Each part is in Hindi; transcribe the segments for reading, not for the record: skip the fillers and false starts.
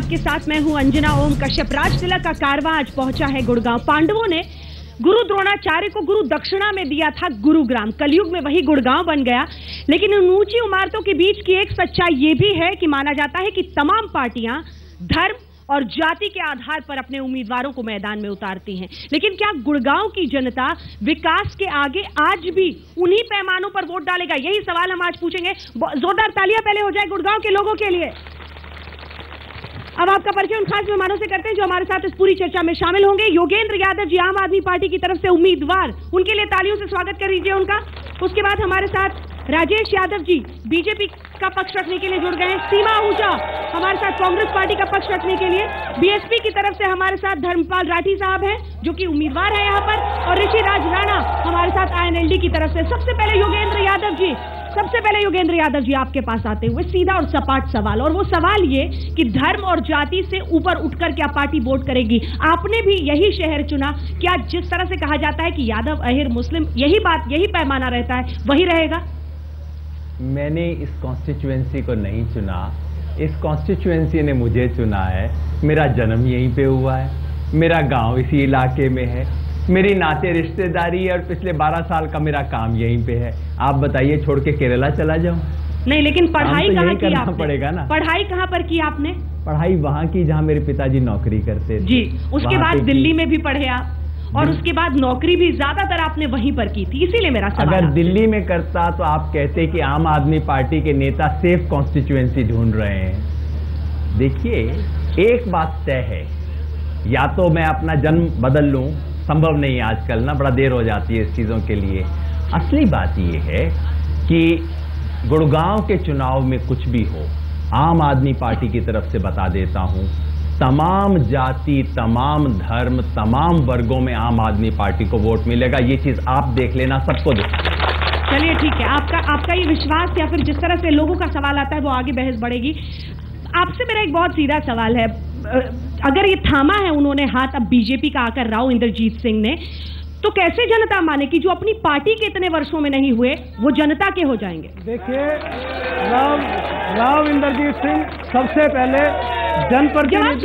आपके साथ मैं हूं अंजना ओम कश्यप। राज तिलक का कारवां आज पहुंचा है गुड़गांव। पांडवों ने गुरु द्रोणाचार्य को गुरु दक्षिणा में दिया था गुरुग्राम। कलयुग में वही गुड़गांव बन गया। लेकिन इन ऊंची इमारतों के बीच की एक सच्चाई ये भी है कि माना जाता है कि तमाम पार्टियां धर्म और जाति के आधार पर अपने उम्मीदवारों को मैदान में उतारती हैं। लेकिन क्या गुड़गांव की जनता विकास के आगे आज भी उन्हीं पैमानों पर वोट डालेगा? यही सवाल हम आज पूछेंगे। जोरदार तालियां पहले हो जाए गुड़गांव के लोगों के लिए। अब आपका परिचय उन खास मेहमानों से करते हैं जो हमारे साथ इस पूरी चर्चा में शामिल होंगे। योगेंद्र यादव जी, आम आदमी पार्टी की तरफ से उम्मीदवार, उनके लिए तालियों से स्वागत कर लीजिए उनका। उसके बाद हमारे साथ राजेश यादव जी बीजेपी का पक्ष रखने के लिए जुड़ गए हैं। सीमा आहूजा हमारे साथ कांग्रेस पार्टी का पक्ष रखने के लिए। बीएसपी की तरफ से हमारे साथ धर्मपाल राठी साहब हैं जो कि उम्मीदवार है यहाँ पर, और ऋषि राज राणा हमारे साथ आईएनएलडी की तरफ से। सबसे पहले योगेंद्र यादव जी आपके पास आते हुए सीधा और सपाट सवाल, और वो सवाल ये कि धर्म और जाति से ऊपर उठकर क्या पार्टी वोट करेगी? आपने भी यही शहर चुना, क्या जिस तरह से कहा जाता है कि यादव अहिर मुस्लिम यही पैमाना रहता है वही रहेगा? मैंने इस कॉन्स्टिट्यूएंसी को नहीं चुना, इस कॉन्स्टिट्यूएंसी ने मुझे चुना है। मेरा जन्म यहीं पे हुआ है, मेरा गांव इसी इलाके में है, मेरी नाते रिश्तेदारी है और पिछले 12 साल का मेरा काम यहीं पे है। आप बताइए, छोड़ के केरला चला जाऊं? नहीं, लेकिन पढ़ाई कहाँ की आपने? पड़ेगा ना। पढ़ाई कहाँ पर की आपने? पढ़ाई वहाँ की जहाँ मेरे पिताजी नौकरी करते थे जी। उसके बाद दिल्ली में भी पढ़े आप, और उसके बाद नौकरी भी ज्यादातर आपने वहीं पर की थी, इसीलिए मेरा सवाल। अगर दिल्ली में करता तो आप कहते कि आम आदमी पार्टी के नेता सेफ कॉन्स्टिट्यूएंसी ढूंढ रहे हैं। देखिए, एक बात तय है, या तो मैं अपना जन्म बदल लूं, संभव नहीं है आजकल ना, बड़ा देर हो जाती है इस चीजों के लिए। असली बात यह है कि गुड़गांव के चुनाव में कुछ भी हो, आम आदमी पार्टी की तरफ से बता देता हूं, तमाम जाति, तमाम धर्म, तमाम वर्गों में आम आदमी पार्टी को वोट मिलेगा। ये चीज आप देख लेना, सबको दिखा। चलिए ठीक है, आपका ये विश्वास या फिर जिस तरह से लोगों का सवाल आता है वो आगे बहस बढ़ेगी। आपसे मेरा एक बहुत सीधा सवाल है, अगर ये थामा है उन्होंने हाथ अब बीजेपी का आकर राव इंद्रजीत सिंह ने, तो कैसे जनता माने कि जो अपनी पार्टी के इतने वर्षों में नहीं हुए वो जनता के हो जाएंगे? देखिए, राव इंद्रजीत सिंह सबसे पहले जवाब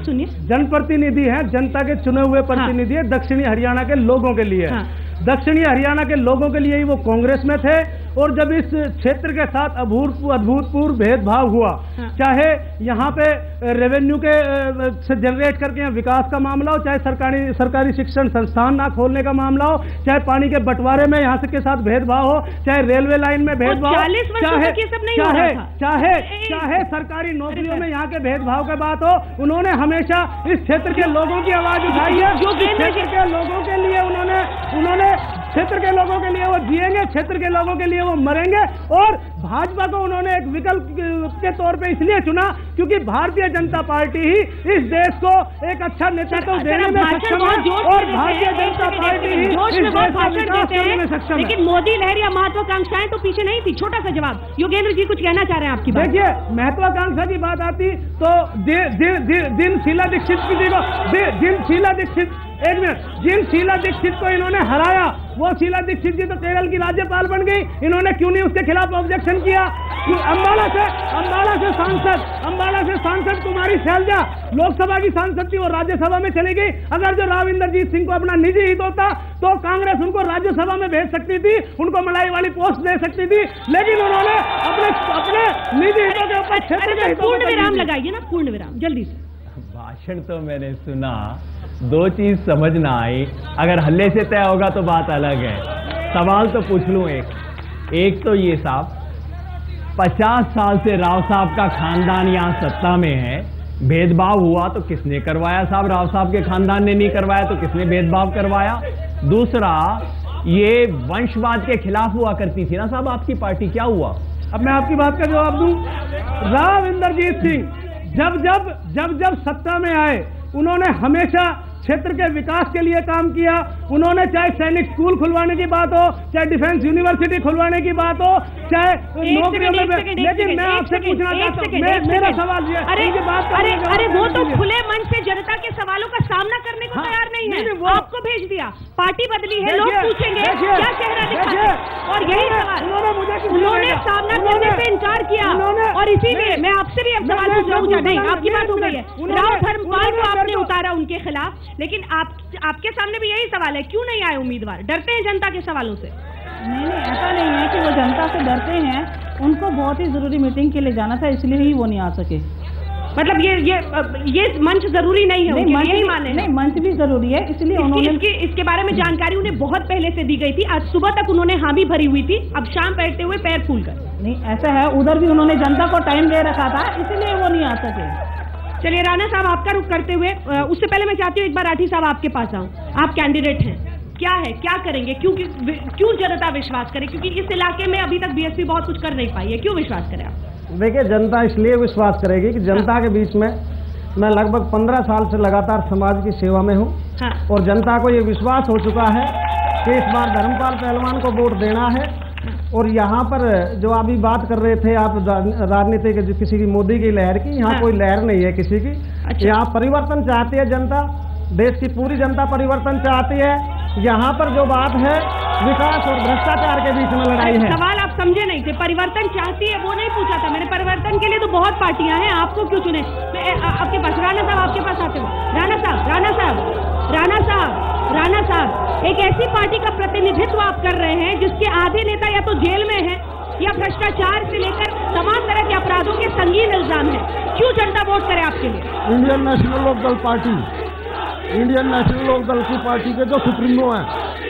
सुनिए। जनप्रतिनिधि है, जनता के चुने हुए प्रतिनिधि है, दक्षिणी हरियाणा के लोगों के लिए। दक्षिणी हरियाणा के लोगों के लिए ही वो कांग्रेस में थे, और जब इस क्षेत्र के साथ अभूतपूर्व भेदभाव हुआ, चाहे यहाँ पे रेवेन्यू के से जनरेट करके यहाँ विकास का मामला हो, चाहे सरकारी शिक्षण संस्थान ना खोलने का मामला हो, चाहे पानी के बंटवारे में यहाँ के साथ भेदभाव हो, चाहे रेलवे लाइन में भेदभाव, चाहे सरकारी नौकरियों में यहाँ के भेदभाव की बात हो, उन्होंने हमेशा इस क्षेत्र के लोगों की आवाज उठाई है। क्षेत्र के लोगों के लिए उन्होंने क्षेत्र के लोगों के लिए वो जिएंगे, क्षेत्र के लोगों के लिए वो मरेंगे। और भाजपा को उन्होंने एक विकल्प के तौर पे इसलिए चुना क्योंकि भारतीय जनता पार्टी ही इस देश को एक अच्छा नेतृत्व देने में सक्षम है, और भारतीय जनता पार्टी ही इस देश को विकास करने में सक्षम है। लेकिन मोदी लहर या महत्वाकांक्षाएं तो पीछे नहीं थी। छोटा सा जवाब, योगेंद्र जी कुछ कहना चाह रहे हैं आपकी बात? देखिए, महत्वाकांक्षा की बात आती तो जिन शीला दीक्षित को इन्होंने हराया, वो शीला दीक्षित जी तो केरल की राज्यपाल बन गई, इन्होंने क्यों नहीं उसके खिलाफ ऑब्जेक्शन किया? अंबाला से सांसद कुमारी शैलजा लोकसभा की सांसद थी, वो राज्यसभा में चली गई। अगर जो राव इंद्रजीत सिंह को अपना निजी हित होता तो कांग्रेस उनको राज्यसभा में भेज सकती थी, उनको मलाई वाली पोस्ट दे सकती थी, लेकिन उन्होंने अपने निजी हितों के ऊपर पूर्ण विराम लगाइए ना, पूर्ण विराम जल्दी से। भाषण तो मैंने सुना, दो चीज समझ ना आई। अगर हल्ले से तय होगा तो बात अलग है। सवाल तो पूछ लूं एक तो ये साहब, 50 साल से राव साहब का खानदान यहाँ सत्ता में है, भेदभाव हुआ तो किसने करवाया साहब? राव साहब के खानदान ने नहीं करवाया तो किसने भेदभाव करवाया? दूसरा, ये वंशवाद के खिलाफ हुआ करती थी ना साहब आपकी पार्टी, क्या हुआ? अब मैं आपकी बात का जवाब दूं। राव इंद्रजीत सिंह जब सत्ता में आए, उन्होंने हमेशा क्षेत्र के विकास के लिए काम किया। उन्होंने चाहे सैनिक स्कूल खुलवाने की बात हो, चाहे डिफेंस यूनिवर्सिटी खुलवाने की बात हो, चाहे नौकरियों में, लेकिन मैं आपसे पूछना चाहता हूँ, मेरा सवाल ये, अरे वो तो खुले मन से जनता के सवालों का सामना करने को तैयार नहीं है, वो आपको भेज दिया, पार्टी बदली है, लोग पूछेंगे क्या चेहरा दिखा। और यही सवाल उन्होंने सामना करने से इनकार किया, और इसीलिए मैं आपसे भी अब सवाल पूछ रहा हूँ। नहीं, आपकी बात हो गई है, राव धर्मपाल को आपने उतारा उनके खिलाफ, लेकिन आपके सामने भी यही सवाल है, क्यों नहीं आए उम्मीदवार? डरते हैं जनता के सवालों से? नहीं, ऐसा नहीं है कि वो जनता से डरते हैं, उनको बहुत ही जरूरी मीटिंग के लिए जाना था, इसलिए ही वो नहीं आ सके। मतलब ये मंच जरूरी नहीं है उनके लिए, यही माने? नहीं, मंच भी जरूरी है, इसलिए उन्होंने इसके बारे में जानकारी उन्हें बहुत पहले से दी गई थी। आज सुबह तक उन्होंने हामी भरी हुई थी, अब शाम बैठते हुए पैर फूल कर। नहीं, ऐसा है, उधर भी उन्होंने जनता को टाइम दे रखा था, इसलिए वो नहीं आ सके। चलिए राणा साहब, आपका रुख करते हुए उससे पहले मैं चाहती हूँ एक बार राठी साहब आपके पास आऊँ। आप कैंडिडेट हैं, क्या है, क्या करेंगे, क्यों जनता विश्वास करे? क्योंकि इस इलाके में अभी तक बीएसपी बहुत कुछ कर नहीं पाई है, क्यों विश्वास करे आप? देखिए, जनता इसलिए विश्वास करेगी कि जनता के बीच में मैं लगभग 15 साल से लगातार समाज की सेवा में हूँ। हाँ। और जनता को ये विश्वास हो चुका है कि इस बार धर्मपाल पहलवान को वोट देना है। और यहाँ पर जो अभी बात कर रहे थे आप राजनीति के, किसी की मोदी की लहर की, यहाँ कोई लहर नहीं है किसी की। अच्छा। यहाँ परिवर्तन चाहती है जनता, देश की पूरी जनता परिवर्तन चाहती है। यहाँ पर जो बात है विकास और भ्रष्टाचार के बीच में लड़ाई है। सवाल आप समझे नहीं थे, परिवर्तन चाहती है वो नहीं पूछा था मैंने। परिवर्तन के लिए तो बहुत पार्टियां हैं, आपको क्यों चुने? आपके पास राणा साहब, आपके पास आते हो। राणा साहब, एक ऐसी पार्टी का प्रतिनिधित्व आप कर रहे हैं जिसके आधे नेता या तो जेल में है या भ्रष्टाचार से लेकर तमाम तरह के अपराधों के संगीन इल्जाम है। क्यों जनता वोट करे आपके लिए? Indian National Lokdal party, Indian National Lokdal की पार्टी के जो सुप्रीमो हैं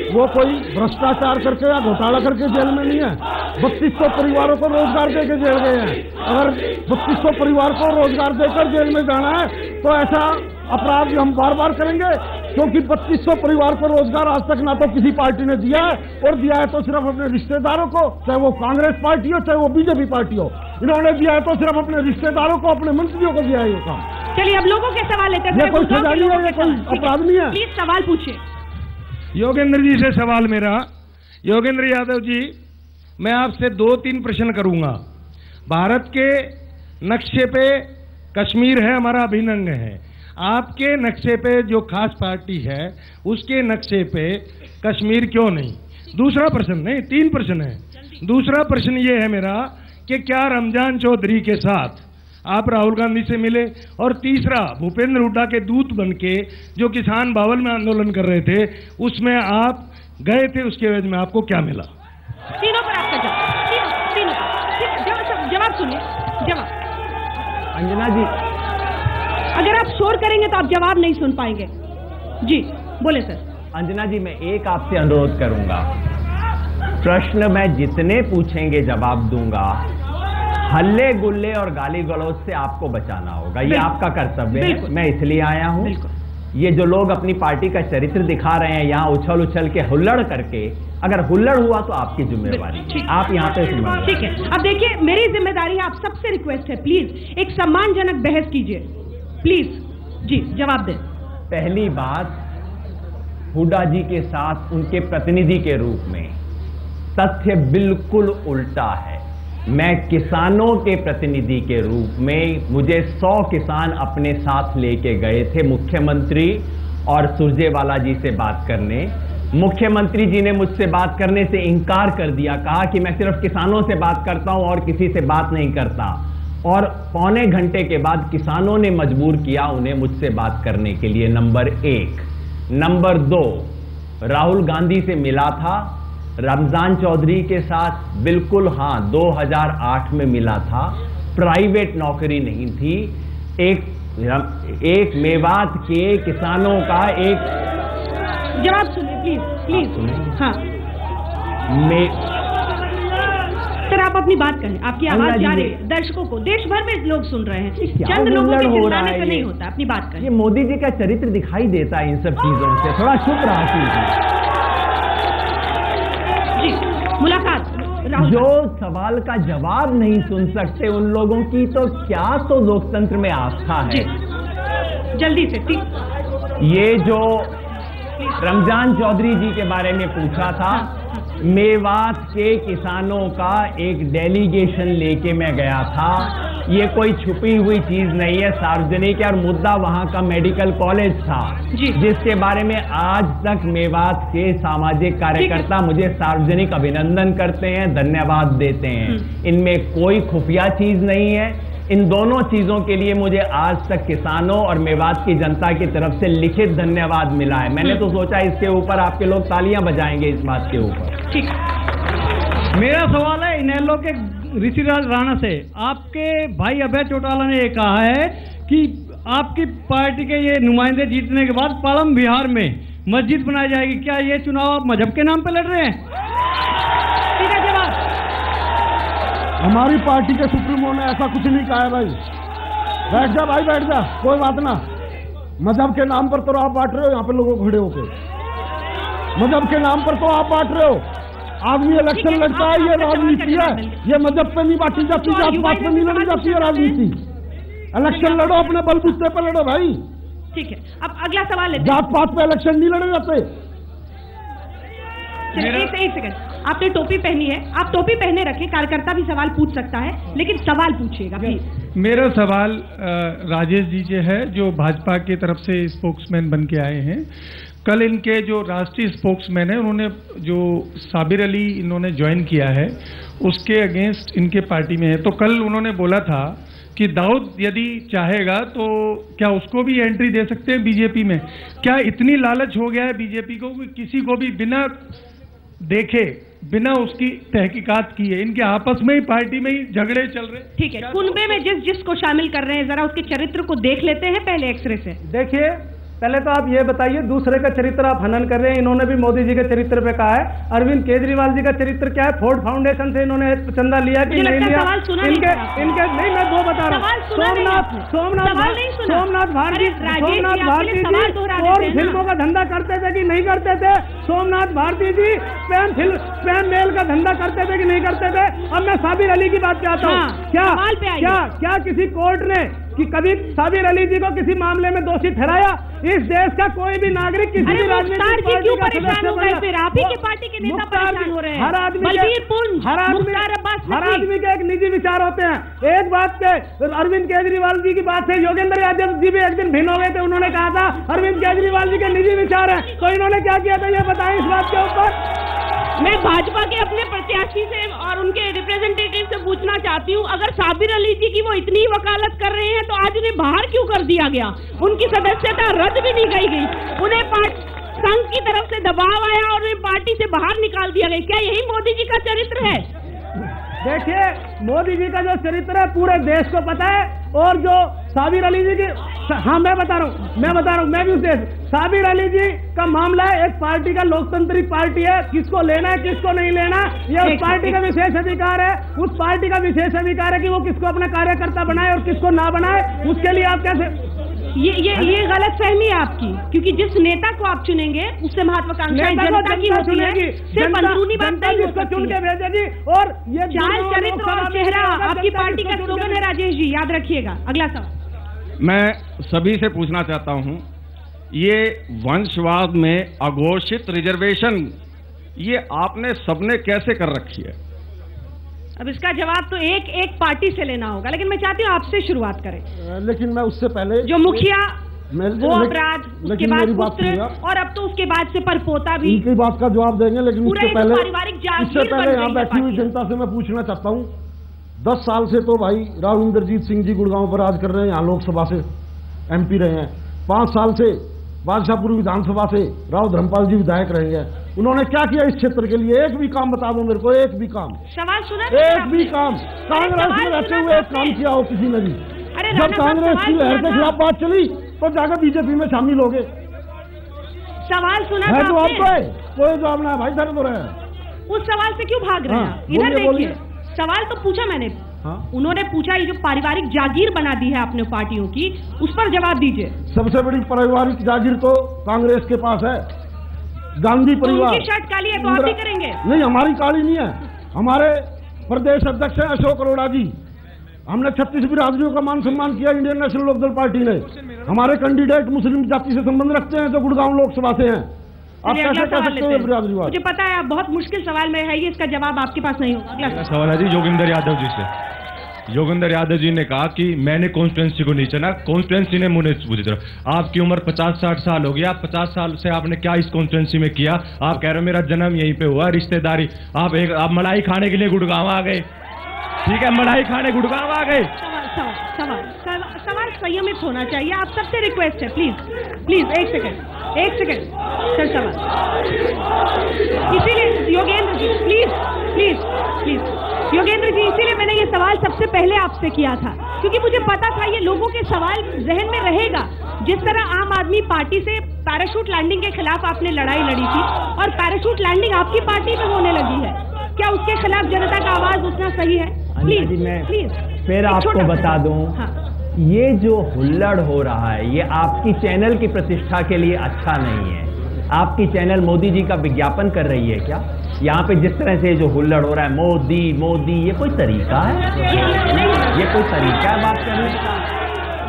वो कोई भ्रष्टाचार करके या घोटाला करके जेल में नहीं है। 3200 परिवारों को रोजगार देकर जेल गए हैं। अगर 3200 परिवार को रोजगार देकर जेल में जाना है तो ऐसा अपराध हम बार बार करेंगे, क्योंकि 3200 परिवार को रोजगार आज तक ना तो किसी पार्टी ने दिया है, और दिया है तो सिर्फ अपने रिश्तेदारों को, चाहे वो कांग्रेस पार्टी हो चाहे वो बीजेपी पार्टी हो। इन्होंने दिया है तो सिर्फ अपने रिश्तेदारों को, अपने मंत्रियों को दिया है ये काम। चलिए अब लोगों के सवाल लेते हैं। कोई सजा नहीं है, कोई अपराध नहीं है। प्लीज सवाल पूछिए। योगेंद्र जी से सवाल मेरा। योगेंद्र यादव जी, मैं आपसे 2-3 प्रश्न करूंगा। भारत के नक्शे पे कश्मीर है, हमारा अभिन्न अंग है। आपके नक्शे पे जो खास पार्टी है उसके नक्शे पे कश्मीर क्यों नहीं? दूसरा प्रश्न, नहीं 3 प्रश्न है। दूसरा प्रश्न ये है मेरा कि क्या रमजान चौधरी के साथ आप राहुल गांधी से मिले? और तीसरा, भूपेंद्र हुड्डा के दूत बनके जो किसान भवन में आंदोलन कर रहे थे उसमें आप गए थे, उसके एवज में आपको क्या मिला? तीनों पर आपका जवाब। तीनों जवाब सुनिए। जवाब अंजना जी, अगर आप शोर करेंगे तो आप जवाब नहीं सुन पाएंगे। जी बोले सर। अंजना जी, मैं एक आपसे अनुरोध करूंगा, प्रश्न मैं जितने पूछेंगे जवाब दूंगा, हल्ले गुल्ले और गाली गलौज से आपको बचाना होगा, ये आपका कर्तव्य है। मैं इसलिए आया हूं। ये जो लोग अपनी पार्टी का चरित्र दिखा रहे हैं यहाँ उछल उछल के हुल्लड़ करके, अगर हुल्लड़ हुआ तो आपकी जिम्मेवारी, आप यहाँ पे सुनिए। ठीक है, अब देखिए मेरी जिम्मेदारी है, आप सबसे रिक्वेस्ट है प्लीज एक सम्मानजनक बहस कीजिए प्लीज। जी जवाब दें। पहली बात, हुड्डा जी के साथ उनके प्रतिनिधि के रूप में तथ्य बिल्कुल उल्टा है। मैं किसानों के प्रतिनिधि के रूप में, मुझे 100 किसान अपने साथ लेके गए थे मुख्यमंत्री और सुरजेवाला जी से बात करने। मुख्यमंत्री जी ने मुझसे बात करने से इनकार कर दिया, कहा कि मैं सिर्फ किसानों से बात करता हूं और किसी से बात नहीं करता। और पौने घंटे के बाद किसानों ने मजबूर किया उन्हें मुझसे बात करने के लिए। नंबर 1। नंबर 2, राहुल गांधी से मिला था, रमजान चौधरी के साथ बिल्कुल हाँ 2008 में मिला था। प्राइवेट नौकरी नहीं थी, एक मेवात के किसानों का एक। जवाब सुनिए प्लीज प्लीज। हाँ सर, आप अपनी बात करें, आपकी आवाज जा रही है दर्शकों को, देश भर में लोग सुन रहे हैं। चंद लोगों के चिल्लाने से नहीं होता, अपनी बात करें। ये मोदी जी का चरित्र दिखाई देता है इन सब चीजों से, थोड़ा चुप रहा कीजिए। मुलाकात, जो सवाल का जवाब नहीं सुन सकते उन लोगों की तो क्या तो लोकतंत्र में आस्था है। जल्दी से। ठीक, ये जो रमजान चौधरी जी के बारे में पूछा था, मेवात के किसानों का एक डेलीगेशन लेके मैं गया था। ये कोई छुपी हुई चीज नहीं है, सार्वजनिक है। और मुद्दा वहां का मेडिकल कॉलेज था, जिसके बारे में आज तक मेवात के सामाजिक कार्यकर्ता मुझे सार्वजनिक अभिनंदन करते हैं, धन्यवाद देते हैं। इनमें कोई खुफिया चीज नहीं है। इन दोनों चीजों के लिए मुझे आज तक किसानों और मेवात की जनता की तरफ से लिखित धन्यवाद मिला है। मैंने तो सोचा इसके ऊपर आपके लोग तालियां बजाएंगे इस बात के ऊपर। ठीक, मेरा सवाल है इनेलो के ऋषिराज राणा से। आपके भाई अभय चौटाला ने ये कहा है कि आपकी पार्टी के ये नुमाइंदे जीतने के बाद पालम बिहार में मस्जिद बनाई जाएगी। क्या ये चुनाव आप मजहब के नाम पे लड़ रहे हैं? सीधा जवाब। हमारी पार्टी के सुप्रीमो ने ऐसा कुछ नहीं कहा है भाई। बैठ जा भाई, बैठ जा, कोई बात ना। मजहब के नाम पर तो आप बांट रहे हो यहाँ पे लोगों को खड़े होकर। मजहब के नाम पर तो आप बांट रहे हो। आदमी इलेक्शन लड़ता है, ये राजनीति है। ये मजहब पे नहीं बांटी जाती, जात पात पे नहीं लड़ी जाती है राजनीति। इलेक्शन लड़ो, अपने बलबूते पे लड़ो भाई। ठीक है, अब अगला सवाल लेते हैं। जात पात पे इलेक्शन नहीं लड़े जाते। एक सेकंड, आपने टोपी पहनी है, आप टोपी पहने रखें, कार्यकर्ता भी सवाल पूछ सकता है, लेकिन सवाल पूछिएगा प्लीज। मेरा सवाल राजेश जी से है, जो भाजपा की तरफ से स्पोक्समैन बन के आए हैं। कल इनके जो राष्ट्रीय स्पोक्समैन है, उन्होंने जो साबिर अली इन्होंने ज्वाइन किया है, उसके अगेंस्ट इनके पार्टी में है। तो कल उन्होंने बोला था कि दाऊद यदि चाहेगा तो क्या उसको भी एंट्री दे सकते हैं बीजेपी में। क्या इतनी लालच हो गया है बीजेपी को कि किसी को भी बिना देखे, बिना उसकी तहकीकात किए, इनके आपस में ही पार्टी में ही झगड़े चल रहे? ठीक है, कुनबे में जिसको शामिल कर रहे हैं, जरा उसके चरित्र को देख लेते हैं पहले एक्सरे से। देखिए, पहले तो आप ये बताइए, दूसरे का चरित्र आप हनन कर रहे हैं। इन्होंने भी मोदी जी के चरित्र पे कहा है। अरविंद केजरीवाल जी का चरित्र क्या है? फोर्ड फाउंडेशन से इन्होंने चंदा लिया कि नहीं लिया? इनके नहीं, मैं वो बता रहा हूँ। सोमनाथ भारती जी और फिल्मों का धंधा करते थे कि नहीं करते थे? सोमनाथ भारती जी स्पैम मेल का धंधा करते थे कि नहीं करते थे? अब मैं साबिर अली की बात पे आता हूँ। क्या किसी कोर्ट ने कि कभी साबिर अली जी को किसी मामले में दोषी ठहराया? इस देश का कोई भी नागरिक किसी भी राजनीतिक पार्टी का परेशान हो गए, फिर आप ही की पार्टी के नेता परेशान हो रहे हैं। हर आदमी के एक निजी विचार होते हैं। एक बात पे अरविंद केजरीवाल जी की बात है, योगेंद्र यादव जी भी एक दिन भिन्न हो गए थे। उन्होंने कहा था अरविंद केजरीवाल जी के निजी विचार है, तो इन्होंने क्या किया था ये बताएं इस बात के ऊपर। मैं भाजपा के अपने प्रत्याशी से और उनके रिप्रेजेंटेटिव से पूछना चाहती हूँ, अगर साबिर अली जी की वो इतनी वकालत कर रहे हैं तो आज उन्हें बाहर क्यों कर दिया गया? उनकी सदस्यता रद्द भी नहीं गई, उन्हें संघ की तरफ से दबाव आया और उन्हें पार्टी से बाहर निकाल दिया गया। क्या यही मोदी जी का चरित्र है? देखिए, मोदी जी का जो चरित्र है पूरे देश को पता है। और जो साबिर अली जी की, हाँ मैं बता रहा हूँ, मैं भी उस देश। साबिर अली जी का मामला है, एक पार्टी का लोकतांत्रिक पार्टी है, किसको लेना है किसको नहीं लेना ये उस पार्टी का विशेष अधिकार है। उस पार्टी का विशेष अधिकार है कि वो किसको अपना कार्यकर्ता बनाए और किसको ना बनाए। उसके लिए आप कैसे ये गलत फहमी है आपकी, क्योंकि जिस नेता को आप चुनेंगे उससे महत्वाकांक्षा जनता की होती है, सिर्फ अंदरूनी बात नहीं हो सकती। चुन के भेजेगी। और ये चाल, चरित्र और चेहरा आपकी पार्टी का स्लोगन है राजेश जी, याद रखिएगा। अगला सवाल मैं सभी से पूछना चाहता हूं, ये वंशवाद में अघोषित रिजर्वेशन ये आपने सबने कैसे कर रखी है? अब इसका जवाब तो एक पार्टी से लेना होगा, लेकिन मैं चाहती हूँ आपसे शुरुआत करें। लेकिन मैं उससे पहले जो मुखिया वो अपराध, उसके बाद पुत्र और अब तो उसके बाद से परपोता भी, इनकी बात का जवाब देंगे। लेकिन इससे पहले यहाँ बैठी हुई जनता से मैं पूछना चाहता हूँ, 10 साल से तो भाई राव इंद्रजीत सिंह जी गुड़गांव पर राज कर रहे हैं, यहाँ लोकसभा से MP रहे हैं। 5 साल से बादशाहपुर विधानसभा से राव धर्मपाल जी विधायक रहे हैं। उन्होंने क्या किया इस क्षेत्र के लिए? एक भी काम बता दो मेरे को, एक भी काम। सवाल सुना? एक भी काम कांग्रेस में रहते हुए एक काम किया हो किसी ने भी? जब कांग्रेस की लहर के खिलाफ बात चली तो जाकर बीजेपी में शामिल हो गए। सवाल सुना है तो आपको कोई जवाब ना है भाई, दर्द हो रहा है। उस सवाल से क्यों भाग रहे हैं? इधर देखिए, सवाल तो पूछा मैंने। उन्होंने पूछा ये जो पारिवारिक जागीर बना दी है आपने पार्टियों की, उस पर जवाब दीजिए। सबसे बड़ी पारिवारिक जागीर तो कांग्रेस के पास है, गांधी परिवार। उनकी शर्ट काली है तो आप भी करेंगे? नहीं, हमारी काली नहीं है। हमारे प्रदेश अध्यक्ष है अशोक अरोड़ा जी। हमने 36 बिरादरियों का मान सम्मान किया इंडियन नेशनल लोकदल पार्टी ने। हमारे कैंडिडेट मुस्लिम जाति से संबंध रखते हैं जो गुड़गांव लोकसभा से हैं। आप कैसे कह सकते हो बिरादरीवाद? मुझे पता है आप बहुत मुश्किल सवाल में है ये, इसका जवाब आपके पास नहीं होगा। अगला सवाल है जी योगेंद्र यादव जी से। योगेंद्र यादव जी ने कहा कि मैंने कॉन्स्टिट्यूंसी को नहीं चुना, कॉन्स्टिट्यूंसी ने मुझे चुना। आपकी उम्र 50-60 साल हो गई, आप 50 साल से आपने क्या इस कॉन्स्टिट्यूंसी में किया? आप कह रहे हो मेरा जन्म यहीं पे हुआ, रिश्तेदारी। आप मलाई खाने के लिए गुड़गांव आ गए, ठीक है, मलाई खाने गुड़गांव आ गए। सवाल संयमित होना चाहिए, आप सबसे रिक्वेस्ट है, प्लीज एक सेकंड सर, सवाल इसीलिए योगेंद्र जी प्लीज योगेंद्र जी, इसीलिए मैंने ये सवाल सबसे पहले आपसे किया था, क्योंकि मुझे पता था ये लोगों के सवाल जहन में रहेगा। जिस तरह आम आदमी पार्टी से पैराशूट लैंडिंग के खिलाफ आपने लड़ाई लड़ी थी और पैराशूट लैंडिंग आपकी पार्टी में होने लगी है, क्या उसके खिलाफ जनता का आवाज उठना सही है? प्लीज फिर आपको बता दूं, ये जो हुल्लड़ हो रहा है ये आपकी चैनल की प्रतिष्ठा के लिए अच्छा नहीं है। आपकी चैनल मोदी जी का विज्ञापन कर रही है क्या? यहाँ पे जिस तरह से जो हुल्लड़ हो रहा है मोदी मोदी, ये कोई तरीका है? ये कोई तरीका है बात करने का?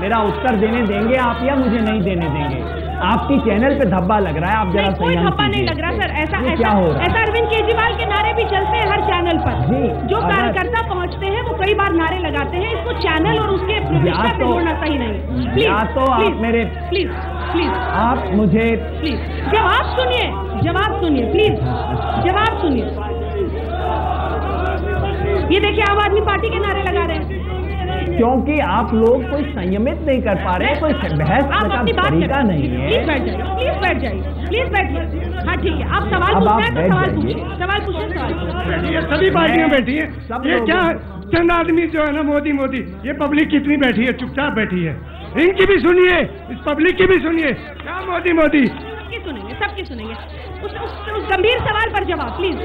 मेरा उत्तर देने देंगे आप या मुझे नहीं देने देंगे? आपकी चैनल पे धब्बा लग रहा है, आप जरा कोई धब्बा नहीं लग रहा सर, क्या हो रहा है? ऐसा अरविंद केजरीवाल के नारे भी चलते हैं हर चैनल पर, जो कार्यकर्ता पहुंचते हैं वो कई बार नारे लगाते हैं, इसको चैनल और उसके प्रतिष्ठा से जोड़ना सही नहीं। या तो आप मेरे प्लीज आप मुझे जवाब सुनिए, प्लीज जवाब सुनिए। ये देखिए आम आदमी पार्टी के नारे लगा रहे हैं, क्योंकि आप लोग कोई संयमित नहीं कर पा रहे, कोई बहस का तरीका नहीं है। प्लीज बैठ जाइए। हाँ ठीक है, आप सवाल पूछना है तो सवाल पूछिए। सभी पार्टियां बैठी है, ये क्या चंद आदमी जो है ना मोदी, ये पब्लिक कितनी बैठी है, चुपचाप बैठी है। इनकी भी सुनिए, इस पब्लिक की भी सुनिए, क्या मोदी सबकी सुनेंगे। उस गंभीर सवाल पर जवाब प्लीज।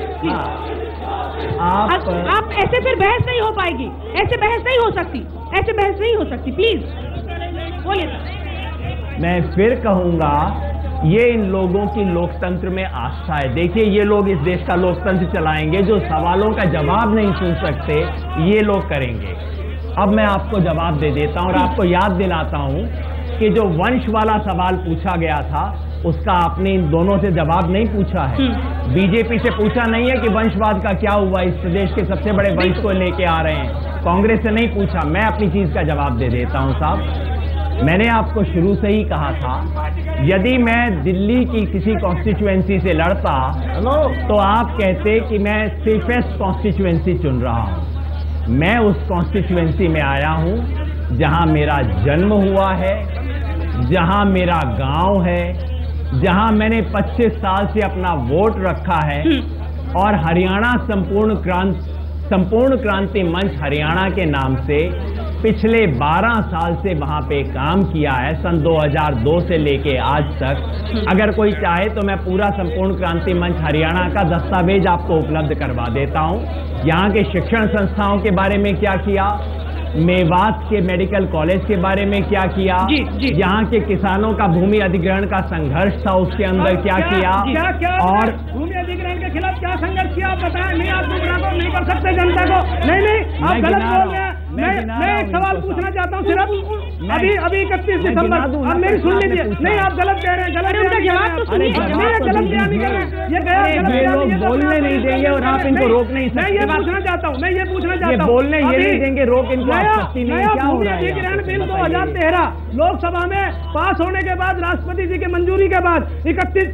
आप ऐसे फिर बहस नहीं हो पाएगी, ऐसे बहस नहीं हो सकती, प्लीज बोलिए। मैं फिर कहूंगा, ये इन लोगों की लोकतंत्र में आस्था है। देखिए ये लोग इस देश का लोकतंत्र चलाएंगे, जो सवालों का जवाब नहीं सुन सकते ये लोग करेंगे। अब मैं आपको जवाब दे देता हूं और आपको याद दिलाता हूं कि जो वंश वाला सवाल पूछा गया था उसका आपने इन दोनों से जवाब नहीं पूछा है। बीजेपी से पूछा नहीं है कि वंशवाद का क्या हुआ, इस प्रदेश के सबसे बड़े वंश को लेके आ रहे हैं। कांग्रेस से नहीं पूछा। मैं अपनी चीज का जवाब दे देता हूं साहब। मैंने आपको शुरू से ही कहा था, यदि मैं दिल्ली की किसी कॉन्स्टिट्यूएंसी से लड़ता तो आप कहते कि मैं सेफेस्ट कॉन्स्टिट्यूएंसी चुन रहा हूं। मैं उस कॉन्स्टिट्यूएंसी में आया हूं जहां मेरा जन्म हुआ है, जहां मेरा गांव है, जहां मैंने 25 साल से अपना वोट रखा है और हरियाणा संपूर्ण क्रांति मंच हरियाणा के नाम से पिछले 12 साल से वहां पे काम किया है, सन 2002 से लेके आज तक। अगर कोई चाहे तो मैं पूरा संपूर्ण क्रांति मंच हरियाणा का दस्तावेज आपको उपलब्ध करवा देता हूं। यहाँ के शिक्षण संस्थाओं के बारे में क्या किया, मेवात के मेडिकल कॉलेज के बारे में क्या किया, यहाँ के किसानों का भूमि अधिग्रहण का संघर्ष था उसके अंदर क्या किया, और भूमि अधिग्रहण के खिलाफ क्या संघर्ष किया आप बताएं। नहीं, आप गुमराह नहीं कर सकते जनता को। नहीं, आप गलत बोल रहे हैं। मैं एक सवाल पूछना चाहता हूँ सिर्फ, अभी 31 दिसंबर, अब मेरी सुन लीजिए। नहीं, आप गलत कह रहे हैं, गलत बयान नहीं कर रहे हैं। ये लोग बोलने नहीं देंगे और आप इनको रोक नहीं सकते। मैं ये पूछना चाहता हूँ, बोलने ये नहीं देंगे, रोक इनको नया भूमि अधिग्रहण बिल 2013 लोकसभा में पास होने के बाद, राष्ट्रपति जी की मंजूरी के बाद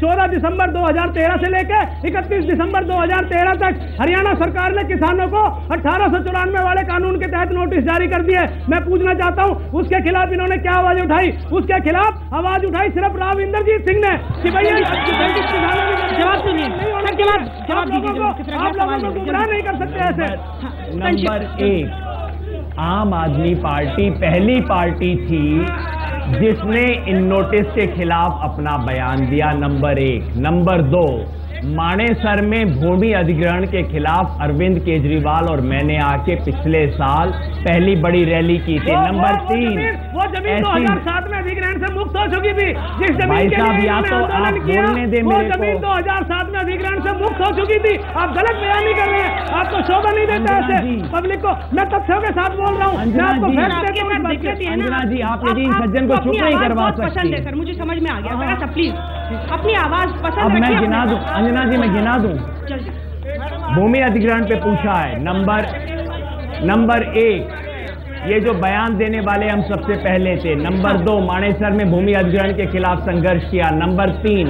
14 दिसंबर 2013 से लेकर 31 दिसंबर 2013 तक हरियाणा सरकार ने किसानों को 1894 वाले कानून के तहत नोटिस जारी कर दिए। मैं पूछना चाहता हूं उसके खिलाफ इन्होंने क्या आवाज उठाई? उसके खिलाफ आवाज उठाई सिर्फ राव इंद्रजीत सिंह ने कि भैया जवाब सुनिए, जवाब दीजिए। आप लोगों को गुमराह नहीं कर सकते ऐसे। नंबर 1, आम आदमी पार्टी पहली पार्टी थी जिसने इन नोटिस के खिलाफ अपना बयान दिया, नंबर 1। नंबर 2, मानेसर में भूमि अधिग्रहण के खिलाफ अरविंद केजरीवाल और मैंने आके पिछले साल पहली बड़ी रैली की थी। नंबर 3, वो जमीन 2007 में अधिग्रहण से मुक्त हो चुकी थी। जिस जमीन के लिए या तो आप बोलने दे वो मेरे जमीन 2007 में अधिग्रहण से मुक्त हो चुकी थी। आप गलत बयान नहीं कर रहे हैं, आपको शोभा नहीं देता ऐसे पब्लिक को। मैं तथ्यों के साथ बोल रहा हूँ, मैं आपको फैक्ट देता हूँ। अंजना जी, आप यदि इन सज्जन को चुप नहीं करवा सकती। सर मुझे समझ में आ गया, प्लीज अपनी आवाज पसंद। अब मैं गिना दूं, अंजना जी मैं गिना दूं। भूमि अधिग्रहण पे पूछा है। नंबर 1, ये जो बयान देने वाले हम सबसे पहले थे। नंबर 2, मानेसर में भूमि अधिग्रहण के खिलाफ संघर्ष किया। नंबर 3,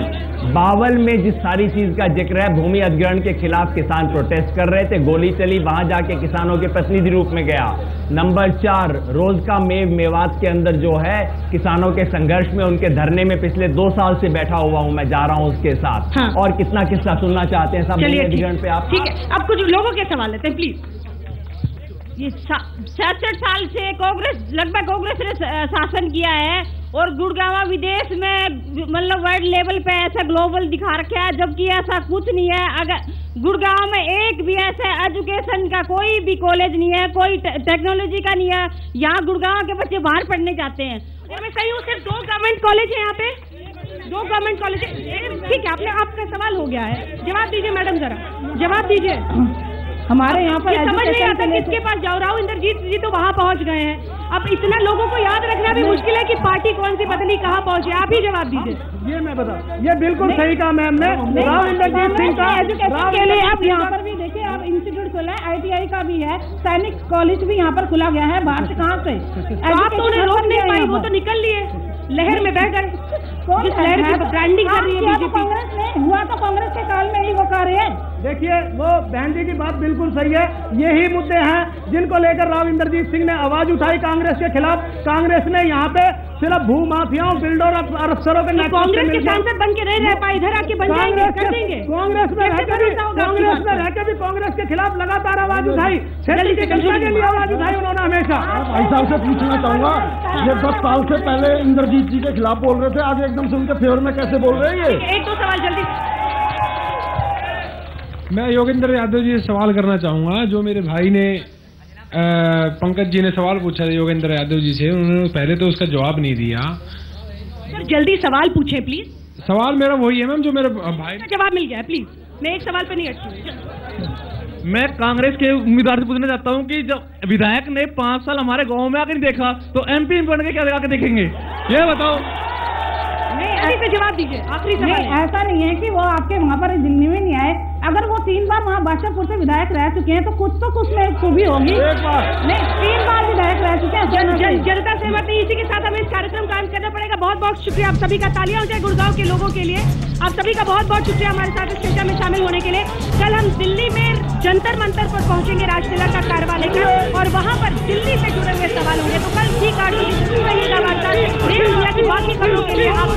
बावल में जिस सारी चीज का जिक्र है, भूमि अधिग्रहण के खिलाफ किसान प्रोटेस्ट कर रहे थे, गोली चली, वहां जाके किसानों के प्रतिनिधि रूप में गया। नंबर 4, रोज का मेवात के अंदर जो है किसानों के संघर्ष में, उनके धरने में पिछले 2 साल से बैठा हुआ हूं, मैं जा रहा हूं उसके साथ। हाँ। और कितना किस्सा सुनना चाहते हैं सब भूमि अधिग्रहण पे आप? ठीक है, अब कुछ लोगों के सवाल लेते हैं प्लीज। ये 67 साल से कांग्रेस ने शासन किया है और गुड़गांव विदेश में मतलब वर्ल्ड लेवल पे ऐसा ग्लोबल दिखा रखा है, जबकि ऐसा कुछ नहीं है। अगर गुड़गांव में एक भी ऐसा एजुकेशन का कोई भी कॉलेज नहीं है, कोई टेक्नोलॉजी का नहीं है। यहाँ गुड़गांव के बच्चे बाहर पढ़ने जाते हैं। और मैं सही हूँ, सिर्फ 2 गवर्नमेंट कॉलेज है यहाँ पे, 2 गवर्नमेंट कॉलेज है। ठीक है, आपका सवाल हो गया है, जवाब दीजिए मैडम, जरा जवाब दीजिए। हमारे यहाँ पर समझ नहीं आता किसके पास जाओ रहा हूँ। इंद्रजीत जी तो वहाँ पहुँच गए हैं। अब इतना लोगों को याद रखना भी मुश्किल है कि पार्टी कौन सी बदली, कहाँ पहुँचे। आप ही जवाब दीजिए। ये मैं बता, ये बिल्कुल सही कहा मैम ने। राव इंद्रजीत सिंह का एजुकेशन के लिए आप यहाँ पर भी देखिए, आप इंस्टीट्यूट खुला है, ITI का भी है, सैनिक कॉलेज भी यहाँ पर खुला गया है। बाहर से कहाँ से आप तो उन्हें रोक नहीं पाई, वो तो निकल लिए, लहर में बह गए। जिस लहर की ब्रांडिंग कर रही है बीजेपी। कांग्रेस ने हुआ तो कांग्रेस के काल में ही वो कार्य है। देखिए, वो बहन जी की बात बिल्कुल सही है। यही मुद्दे हैं जिनको लेकर राव इंद्रजीत सिंह ने आवाज उठाई कांग्रेस के खिलाफ। कांग्रेस ने यहाँ पे सिर्फ भू माफियाओं, बिल्डर और अफसरों के कांग्रेस के सांसद बन के नहीं रह पाए, इधर आके बन जाएंगे, कर देंगे। कांग्रेस में रहकर भी कांग्रेस के खिलाफ लगातार आवाज उठाई, क्षेत्र की जनता के लिए आवाज उठाई उन्होंने हमेशा। भाई साहब से पूछना चाहूंगा, ये 10 साल से पहले इंद्रजीत जी के खिलाफ बोल रहे थे, आज एकदम से उनके फेवर में कैसे बोल रहे हैं? ये 1-2 सवाल जल्दी। मैं योगेंद्र यादव जी से सवाल करना चाहूंगा। जो मेरे भाई ने पंकज जी ने सवाल पूछा था योगेंद्र यादव जी से, उन्होंने पहले तो उसका जवाब नहीं दिया। सर जल्दी सवाल पूछें प्लीज। सवाल मेरा वही है मैम जो मेरे भाई। जवाब मिल गया प्लीज, मैं एक सवाल पे नहीं अटकी। मैं कांग्रेस के उम्मीदवार से पूछना चाहता हूँ कि जब विधायक ने 5 साल हमारे गांव में आकर नहीं देखा, तो MP बन के क्या आकर देखेंगे, ये बताओ। नहीं, पे जवाब दीजिए, आखिरी सवाल। ऐसा नहीं है कि वो आपके वहाँ पर दिल्ली में नहीं आए। अगर वो 3 बार वहाँ बादशाहपुर से विधायक रह चुके हैं तो कुछ तो कुछ में खूबी होगी। नहीं, 3 बार विधायक रह चुके हैं। जनता सहमत नहीं। इसी के साथ हमें इस कार्यक्रम का अंत करना पड़ेगा। बहुत बहुत शुक्रिया आप सभी का। तालियां हो जाए गुड़गांव के लोगों के लिए। आप सभी का बहुत बहुत शुक्रिया हमारे साथ इस चर्चा में शामिल होने के लिए। कल हम दिल्ली में जंतर मंतर पर पहुंचेंगे राजतिलक का कारवा लेकर, और वहां पर दिल्ली से जुड़े हुए सवाल होंगे। तो कल ठीक 8 बजे जरूर रहिएगा वार्ता। देश दुनिया की बाकी खबरों के लिए आप